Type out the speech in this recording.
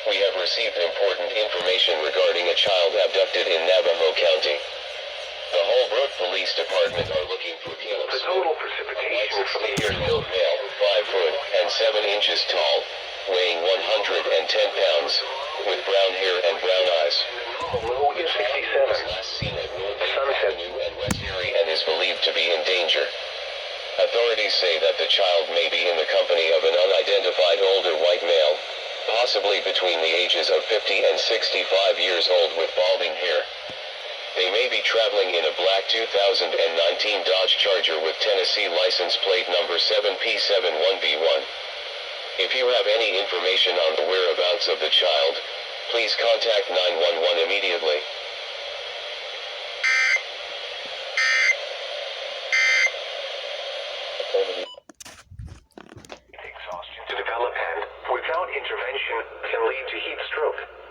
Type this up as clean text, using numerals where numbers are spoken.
We have received important information regarding a child abducted in Navajo County. The Holbrook Police Department are looking for Caleb The Smith, total a precipitation from 60-year-old male, 5 foot and 7 inches tall, weighing 110 pounds, with brown hair and brown eyes. low is 67. Last seen at North Sunset. Avenue and West Erie and is believed to be in danger. Authorities say that the child may be in the company of an unidentified older white male, possibly between the ages of 50 and 65 years old with balding hair. They may be traveling in a black 2019 Dodge Charger with Tennessee license plate number 7P71B1. If you have any information on the whereabouts of the child, please contact 911 immediately. Exhaustion to develop and, without intervention, can lead to heat stroke.